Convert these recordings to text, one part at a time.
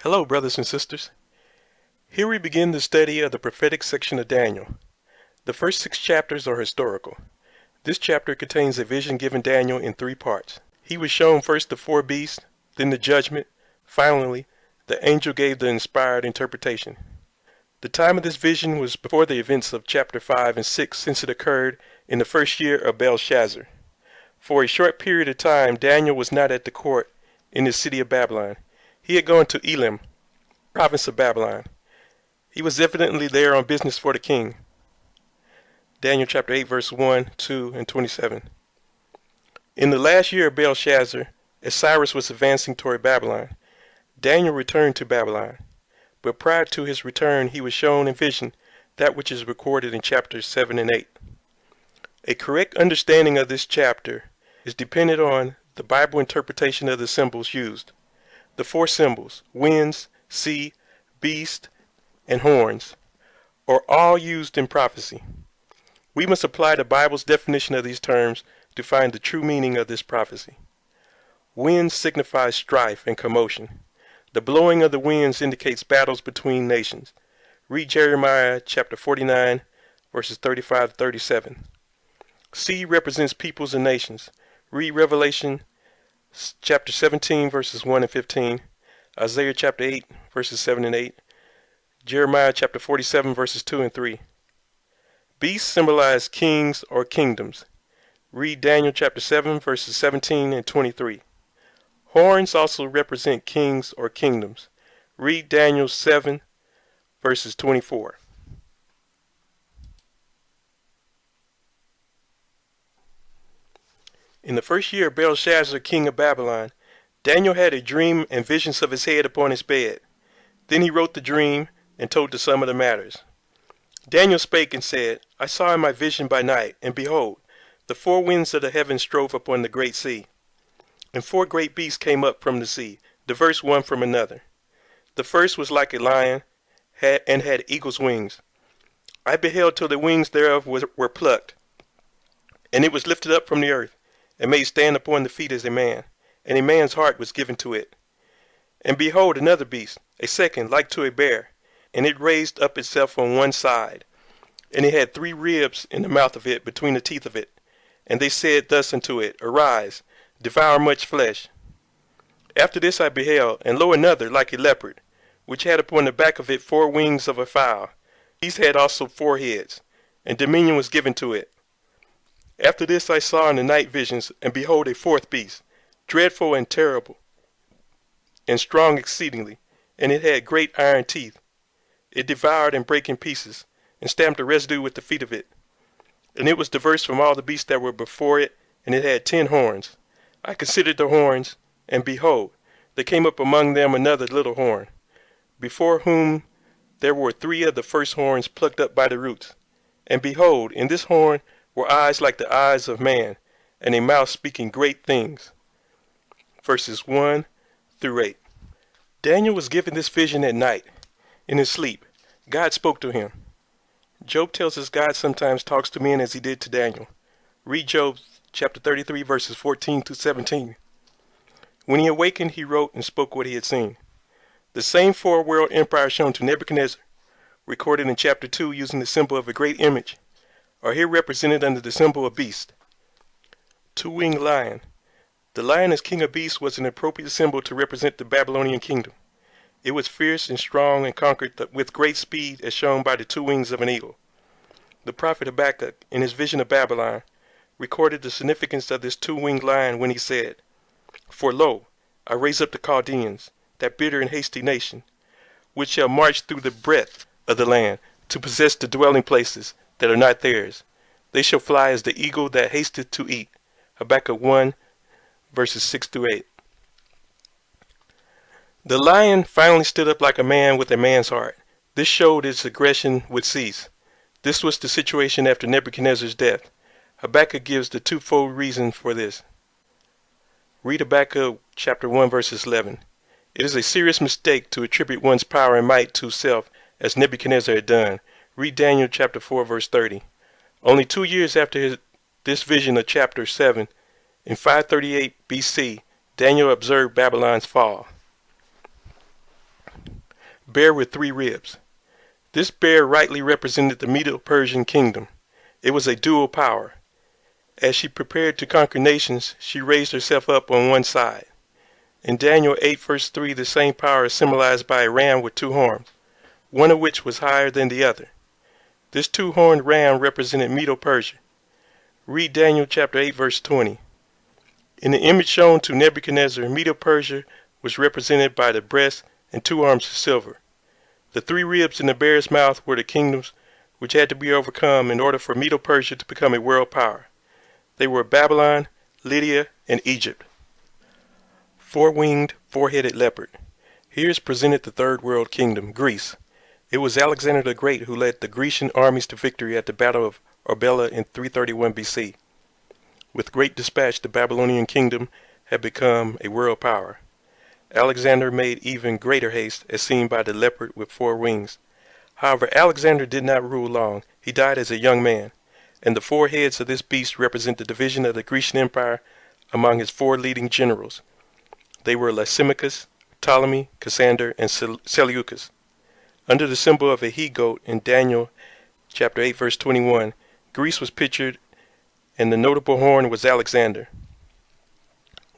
Hello, brothers and sisters. Here we begin the study of the prophetic section of Daniel. The first 6 chapters are historical. This chapter contains a vision given Daniel in 3 parts. He was shown first the 4 beasts, then the judgment. Finally, the angel gave the inspired interpretation. The time of this vision was before the events of chapter 5 and 6, since it occurred in the first year of Belshazzar. For a short period of time, Daniel was not at the court in the city of Babylon. He had gone to Elam, province of Babylon. He was evidently there on business for the king. Daniel chapter 8, verse 1, 2, and 27. In the last year of Belshazzar, as Cyrus was advancing toward Babylon, Daniel returned to Babylon. But prior to his return, he was shown in vision that which is recorded in chapters 7 and 8. A correct understanding of this chapter is dependent on the Bible interpretation of the symbols used. The 4 symbols, winds, sea, beast, and horns, are all used in prophecy. We must apply the Bible's definition of these terms to find the true meaning of this prophecy. Winds signify strife and commotion. The blowing of the winds indicates battles between nations. Read Jeremiah chapter 49, verses 35 to 37. Sea represents peoples and nations. Read Revelation chapter 17, verses 1 and 15, Isaiah chapter 8, verses 7 and 8, Jeremiah chapter 47, verses 2 and 3. Beasts symbolize kings or kingdoms. Read Daniel chapter 7, verses 17 and 23. Horns also represent kings or kingdoms. Read Daniel 7, verses 24. In the first year of Belshazzar, king of Babylon, Daniel had a dream and visions of his head upon his bed. Then he wrote the dream and told the sum of the matters. Daniel spake and said, I saw in my vision by night, and behold, the 4 winds of the heavens strove upon the great sea. And 4 great beasts came up from the sea, diverse one from another. The first was like a lion, and had eagle's wings. I beheld till the wings thereof were plucked, and it was lifted up from the earth, and made stand upon the feet as a man, and a man's heart was given to it. And behold, another beast, a second, like to a bear, and it raised up itself on one side, and it had 3 ribs in the mouth of it, between the teeth of it. And they said thus unto it, Arise, devour much flesh. After this I beheld, and lo, another, like a leopard, which had upon the back of it 4 wings of a fowl. These had also 4 heads, and dominion was given to it. After this I saw in the night visions, and behold, a 4th beast, dreadful and terrible, and strong exceedingly, and it had great iron teeth. It devoured and brake in pieces, and stamped the residue with the feet of it. And it was diverse from all the beasts that were before it, and it had 10 horns. I considered the horns, and behold, there came up among them another little horn, before whom there were 3 of the first horns plucked up by the roots. And behold, in this horn were eyes like the eyes of man, and a mouth speaking great things. Verses 1 through 8. Daniel was given this vision at night. In his sleep, God spoke to him. Job tells us God sometimes talks to men as he did to Daniel. Read Job chapter 33, verses 14 to 17. When he awakened, he wrote and spoke what he had seen. The same 4-world empire shown to Nebuchadnezzar, recorded in chapter 2 using the symbol of a great image, are here represented under the symbol of beast. 2-winged lion. The lion as king of beasts was an appropriate symbol to represent the Babylonian kingdom. It was fierce and strong and conquered with great speed as shown by the 2 wings of an eagle. The prophet Habakkuk, in his vision of Babylon, recorded the significance of this 2-winged lion when he said, For lo, I raise up the Chaldeans, that bitter and hasty nation, which shall march through the breadth of the land, to possess the dwelling places that are not theirs. They shall fly as the eagle that hasteth to eat. Habakkuk 1, verses 6 through 8. The lion finally stood up like a man with a man's heart. This showed its aggression would cease. This was the situation after Nebuchadnezzar's death. Habakkuk gives the 2-fold reason for this. Read Habakkuk chapter 1, verses 11. It is a serious mistake to attribute one's power and might to self, as Nebuchadnezzar had done. Read Daniel chapter 4, verse 30. Only 2 years after this vision of chapter 7, in 538 BC, Daniel observed Babylon's fall. bear with 3 ribs. This bear rightly represented the Medo-Persian kingdom. It was a dual power. As she prepared to conquer nations, she raised herself up on one side. In Daniel 8 verse 3, the same power is symbolized by a ram with 2 horns, one of which was higher than the other. This 2-horned ram represented Medo-Persia. Read Daniel chapter 8 verse 20. In the image shown to Nebuchadnezzar, Medo-Persia was represented by the breast and 2 arms of silver. The 3 ribs in the bear's mouth were the kingdoms which had to be overcome in order for Medo-Persia to become a world power. They were Babylon, Lydia, and Egypt. 4-winged, 4-headed leopard. Here is presented the third world kingdom, Greece. It was Alexander the Great who led the Grecian armies to victory at the Battle of Arbela in 331 BC. With great dispatch, the Babylonian kingdom had become a world power. Alexander made even greater haste, as seen by the leopard with 4 wings. However, Alexander did not rule long. He died as a young man, and the 4 heads of this beast represent the division of the Grecian Empire among his 4 leading generals. They were Lysimachus, Ptolemy, Cassander, and Seleucus. Under the symbol of a he-goat in Daniel chapter 8 verse 21, Greece was pictured, and the notable horn was Alexander.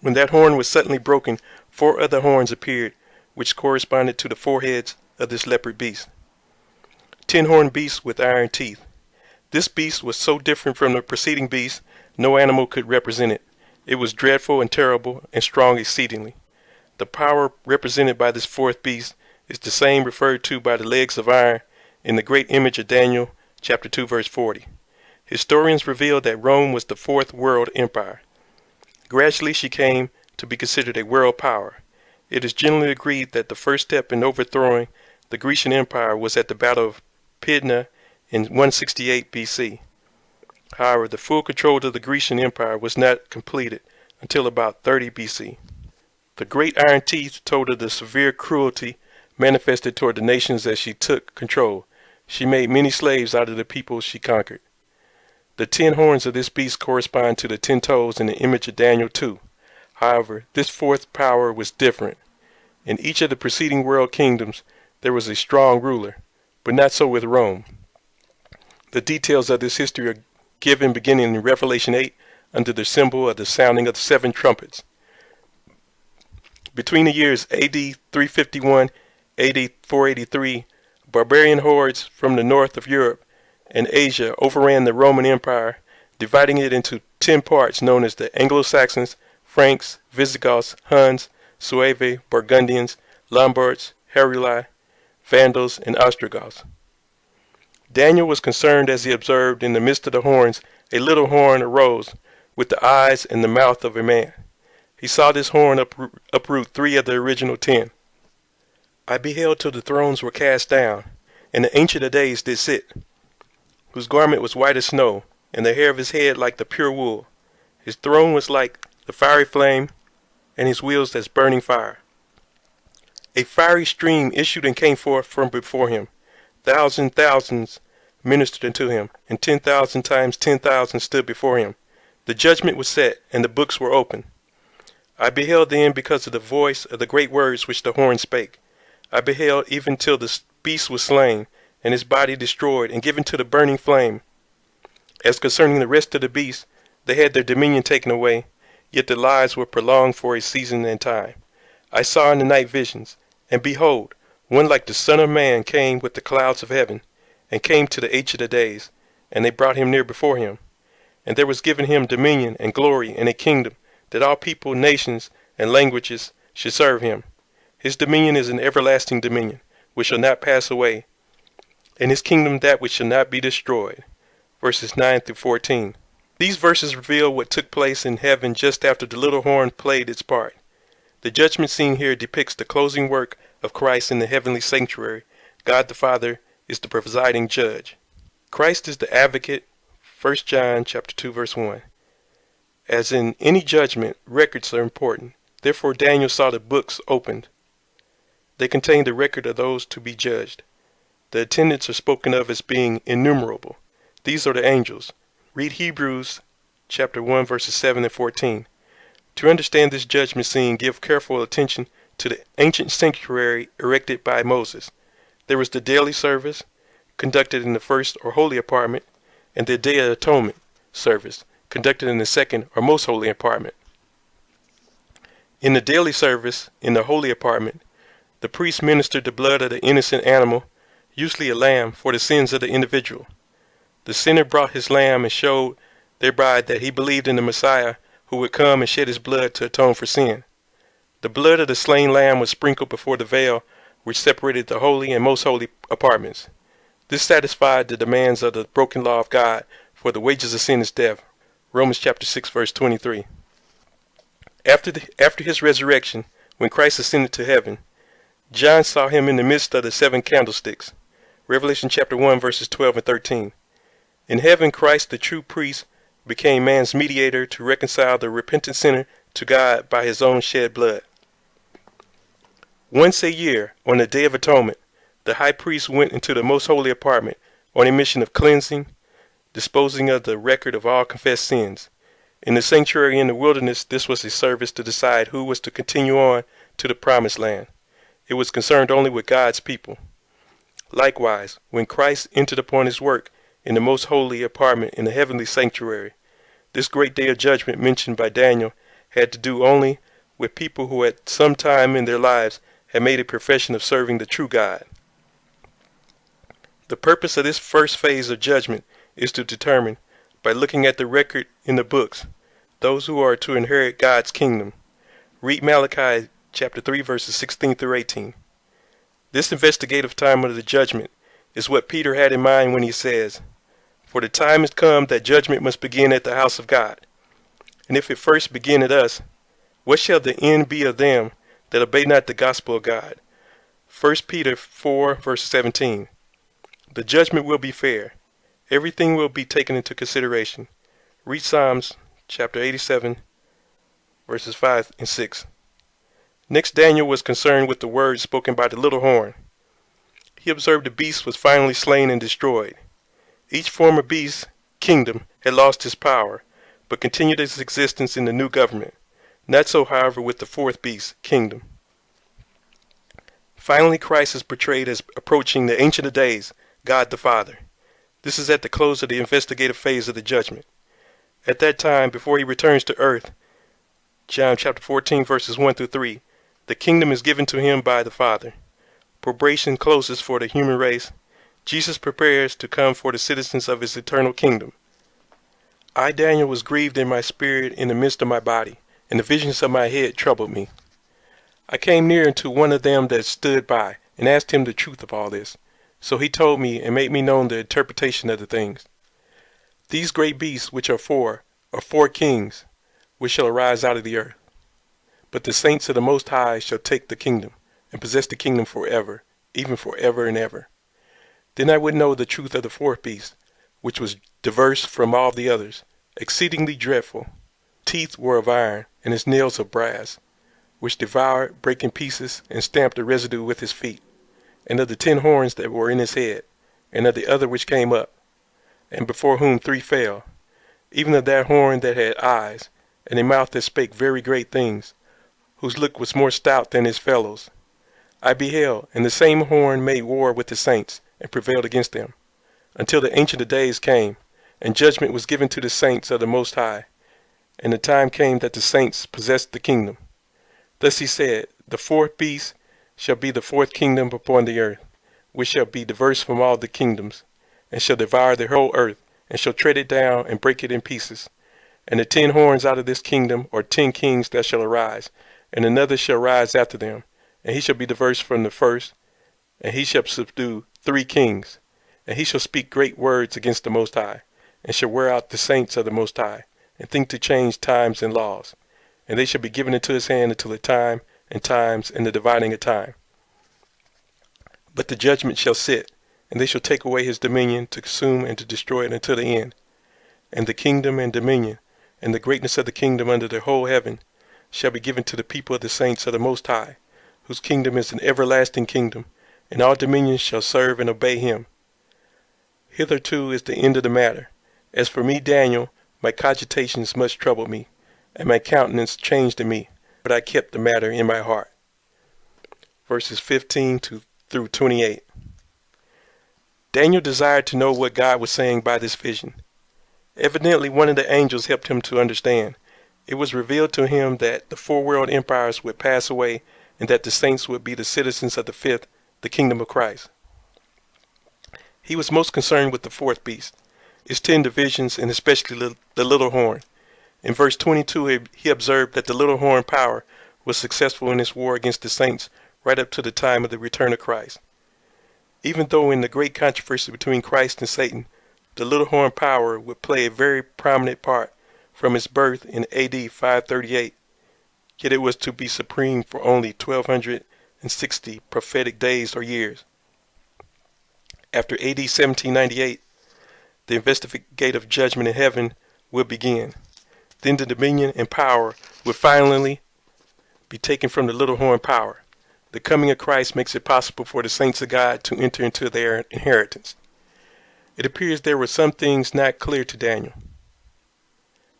When that horn was suddenly broken, 4 other horns appeared, which corresponded to the 4 heads of this leopard beast. 10-horned beast with iron teeth. This beast was so different from the preceding beast, no animal could represent it. It was dreadful and terrible, and strong exceedingly. The power represented by this 4th beast is the same referred to by the legs of iron in the great image of Daniel chapter 2 verse 40. Historians reveal that Rome was the 4th world empire. Gradually she came to be considered a world power. It is generally agreed that the first step in overthrowing the Grecian Empire was at the Battle of Pydna in 168 BC. However, the full control of the Grecian Empire was not completed until about 30 BC. The great iron teeth told of the severe cruelty manifested toward the nations as she took control. She made many slaves out of the people she conquered. The 10 horns of this beast correspond to the 10 toes in the image of Daniel 2. However, this 4th power was different. In each of the preceding world kingdoms, there was a strong ruler, but not so with Rome. The details of this history are given beginning in Revelation 8 under the symbol of the sounding of the 7 trumpets. Between the years AD 351 AD 483, barbarian hordes from the north of Europe and Asia overran the Roman Empire, dividing it into 10 parts known as the Anglo-Saxons, Franks, Visigoths, Huns, Suevi, Burgundians, Lombards, Heruli, Vandals, and Ostrogoths. Daniel was concerned as he observed in the midst of the horns a little horn arose with the eyes and the mouth of a man. He saw this horn uproot 3 of the original 10. I beheld till the thrones were cast down, and the Ancient of Days did sit, whose garment was white as snow, and the hair of his head like the pure wool. His throne was like the fiery flame, and his wheels as burning fire. A fiery stream issued and came forth from before him. Thousands ministered unto him, and 10,000 times 10,000 stood before him. The judgment was set, and the books were opened. I beheld then because of the voice of the great words which the horn spake. I beheld even till the beast was slain, and his body destroyed, and given to the burning flame. As concerning the rest of the beasts, they had their dominion taken away, yet their lives were prolonged for a season and time. I saw in the night visions, and behold, one like the Son of Man came with the clouds of heaven, and came to the Ancient of Days, and they brought him near before him. And there was given him dominion and glory and a kingdom, that all people, nations, and languages should serve him. His dominion is an everlasting dominion, which shall not pass away, and his kingdom that which shall not be destroyed. Verses 9 through 14. These verses reveal what took place in heaven just after the little horn played its part. The judgment scene here depicts the closing work of Christ in the heavenly sanctuary. God the Father is the presiding judge. Christ is the advocate. 1 John chapter 2 verse 1. As in any judgment, records are important. Therefore Daniel saw the books opened. They contain the record of those to be judged. The attendants are spoken of as being innumerable. These are the angels. Read Hebrews chapter 1 verses 7 and 14. To understand this judgment scene, give careful attention to the ancient sanctuary erected by Moses. There was the daily service, conducted in the first or holy apartment, and the Day of Atonement service, conducted in the second or most holy apartment. In the daily service, in the holy apartment, the priest ministered the blood of the innocent animal, usually a lamb, for the sins of the individual. The sinner brought his lamb and showed thereby that he believed in the Messiah who would come and shed his blood to atone for sin. The blood of the slain lamb was sprinkled before the veil which separated the holy and most holy apartments. This satisfied the demands of the broken law of God, for the wages of sin is death. Romans chapter 6 verse 23. After his resurrection, when Christ ascended to heaven, John saw him in the midst of the 7 candlesticks. Revelation chapter 1 verses 12 and 13. In heaven, Christ, the true priest, became man's mediator to reconcile the repentant sinner to God by his own shed blood. Once a year, on the Day of Atonement, the high priest went into the most holy apartment on a mission of cleansing, disposing of the record of all confessed sins. In the sanctuary in the wilderness, this was a service to decide who was to continue on to the promised land. It was concerned only with God's people. Likewise, when Christ entered upon his work in the most holy apartment in the heavenly sanctuary, this great day of judgment mentioned by Daniel had to do only with people who at some time in their lives had made a profession of serving the true God. The purpose of this first phase of judgment is to determine, by looking at the record in the books, those who are to inherit God's kingdom. Read Malachi chapter 3 verses 16 through 18. This investigative time of the judgment is what Peter had in mind when he says, "For the time is come that judgment must begin at the house of God. And if it first begin at us, what shall the end be of them that obey not the gospel of God?" 1 Peter 4 verse 17. The judgment will be fair. Everything will be taken into consideration. Read Psalms chapter 87 verses 5 and 6. Next, Daniel was concerned with the words spoken by the little horn. He observed the beast was finally slain and destroyed. Each former beast kingdom had lost its power, but continued its existence in the new government. Not so, however, with the fourth beast kingdom. Finally, Christ is portrayed as approaching the Ancient of Days, God the Father. This is at the close of the investigative phase of the judgment. At that time, before he returns to earth, John chapter 14 verses 1 through 3, the kingdom is given to him by the Father. Probation closes for the human race. Jesus prepares to come for the citizens of his eternal kingdom. I, Daniel, was grieved in my spirit in the midst of my body, and the visions of my head troubled me. I came near unto one of them that stood by, and asked him the truth of all this. So he told me, and made me known the interpretation of the things. These great beasts, which are four kings, which shall arise out of the earth. But the saints of the Most High shall take the kingdom, and possess the kingdom forever, even forever and ever. Then I would know the truth of the fourth beast, which was diverse from all the others, exceedingly dreadful. Teeth were of iron, and his nails of brass, which devoured, brake in pieces, and stamped the residue with his feet. And of the 10 horns that were in his head, and of the other which came up, and before whom 3 fell, even of that horn that had eyes, and a mouth that spake very great things, whose look was more stout than his fellows. I beheld, and the same horn made war with the saints, and prevailed against them, until the Ancient of Days came, and judgment was given to the saints of the Most High, and the time came that the saints possessed the kingdom. Thus he said, the fourth beast shall be the fourth kingdom upon the earth, which shall be diverse from all the kingdoms, and shall devour the whole earth, and shall tread it down, and break it in pieces. And the 10 horns out of this kingdom are 10 kings that shall arise, and another shall rise after them, and he shall be diverse from the first, and he shall subdue 3 kings, and he shall speak great words against the Most High, and shall wear out the saints of the Most High, and think to change times and laws, and they shall be given into his hand until the time and times and the dividing of time. But the judgment shall sit, and they shall take away his dominion to consume and to destroy it until the end. And the kingdom and dominion, and the greatness of the kingdom under the whole heaven, shall be given to the people of the saints of the Most High, whose kingdom is an everlasting kingdom, and all dominions shall serve and obey him. Hitherto is the end of the matter. As for me, Daniel, my cogitations much troubled me, and my countenance changed in me, but I kept the matter in my heart. Verses 15 through 28. Daniel desired to know what God was saying by this vision. Evidently, one of the angels helped him to understand. It was revealed to him that the four world empires would pass away and that the saints would be the citizens of the fifth, the kingdom of Christ. He was most concerned with the fourth beast, its 10 divisions, and especially the little horn. In verse 22, he observed that the little horn power was successful in its war against the saints right up to the time of the return of Christ. Even though in the great controversy between Christ and Satan, the little horn power would play a very prominent part from its birth in AD 538, yet it was to be supreme for only 1260 prophetic days or years. After AD 1798, the investigative judgment in heaven would begin. Then the dominion and power would finally be taken from the little horn power. The coming of Christ makes it possible for the saints of God to enter into their inheritance. It appears there were some things not clear to Daniel.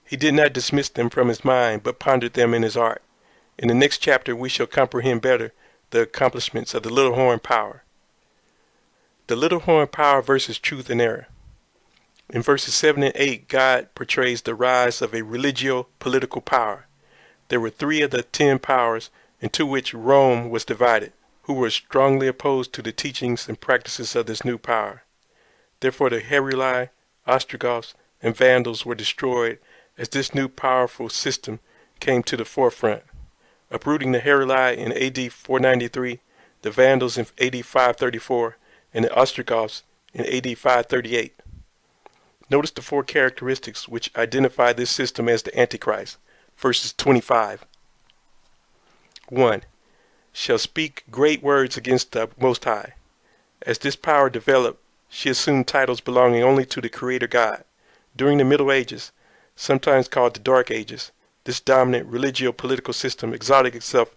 He did not dismiss them from his mind, but pondered them in his heart. In the next chapter, we shall comprehend better the accomplishments of the little horn power. The little horn power versus truth and error. In verses 7 and 8, God portrays the rise of a religio-political power. There were 3 of the 10 powers into which Rome was divided, who were strongly opposed to the teachings and practices of this new power. Therefore the Heruli, Ostrogoths, and Vandals were destroyed as this new powerful system came to the forefront, uprooting the Heruli in AD 493, the Vandals in AD 534, and the Ostrogoths in AD 538. Notice the 4 characteristics which identify this system as the Antichrist. Verses 25. 1. Shall speak great words against the Most High. As this power developed, she assumed titles belonging only to the Creator God. During the Middle Ages, sometimes called the Dark Ages, this dominant religio-political system exalted itself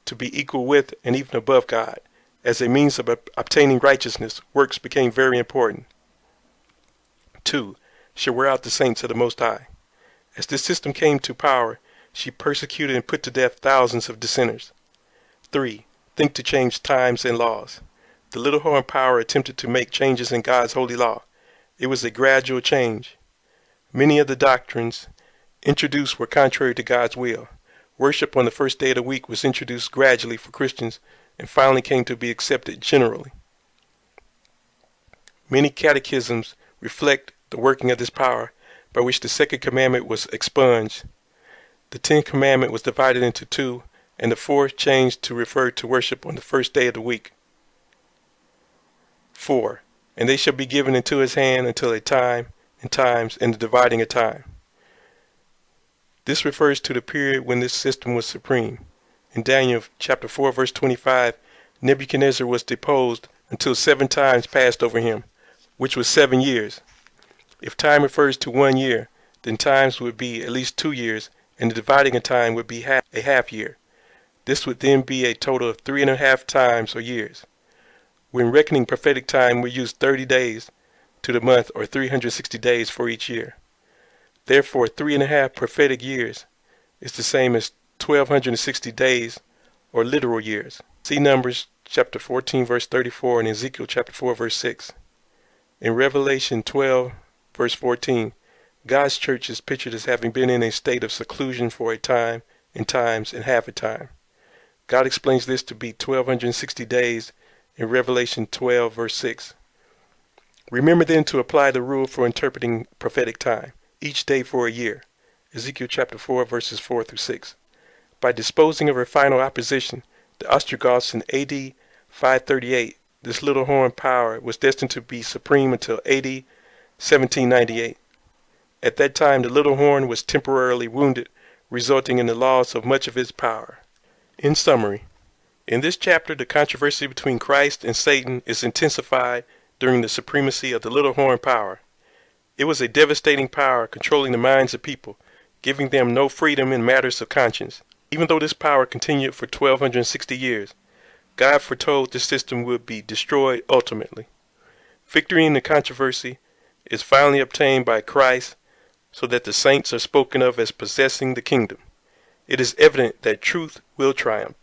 to be equal with and even above God. As a means of obtaining righteousness, works became very important. 2. Shall wear out the saints of the Most High. As this system came to power, she persecuted and put to death thousands of dissenters. 3. Think to change times and laws. The little horn power attempted to make changes in God's holy law. It was a gradual change. Many of the doctrines introduced were contrary to God's will. Worship on the first day of the week was introduced gradually for Christians and finally came to be accepted generally. Many catechisms reflect the working of this power by which the second commandment was expunged. The 10th commandment was divided into 2, and the 4th changed to refer to worship on the first day of the week. 4. And they shall be given into his hand until a time and times and the dividing of time. This refers to the period when this system was supreme. In Daniel chapter 4 verse 25, Nebuchadnezzar was deposed until 7 times passed over him, which was 7 years. If time refers to 1 year, then times would be at least 2 years, and the dividing of time would be a half year. This would then be a total of 3.5 times or years. When reckoning prophetic time, we use 30 days to the month or 360 days for each year. Therefore, 3.5 prophetic years is the same as 1260 days or literal years. See Numbers chapter 14 verse 34 and Ezekiel chapter 4 verse 6. In Revelation 12 verse 14, God's church is pictured as having been in a state of seclusion for a time and times and half a time. God explains this to be 1260 days in Revelation 12 verse 6. Remember then to apply the rule for interpreting prophetic time, each day for a year. Ezekiel chapter 4 verses 4 through 6. By disposing of her final opposition, the Ostrogoths in AD 538, this little horn power was destined to be supreme until AD 1798. At that time, the little horn was temporarily wounded, resulting in the loss of much of its power. In summary, in this chapter, the controversy between Christ and Satan is intensified during the supremacy of the little horn power. It was a devastating power controlling the minds of people, giving them no freedom in matters of conscience. Even though this power continued for 1260 years, God foretold this system would be destroyed ultimately. Victory in the controversy is finally obtained by Christ, so that the saints are spoken of as possessing the kingdom. It is evident that truth will triumph.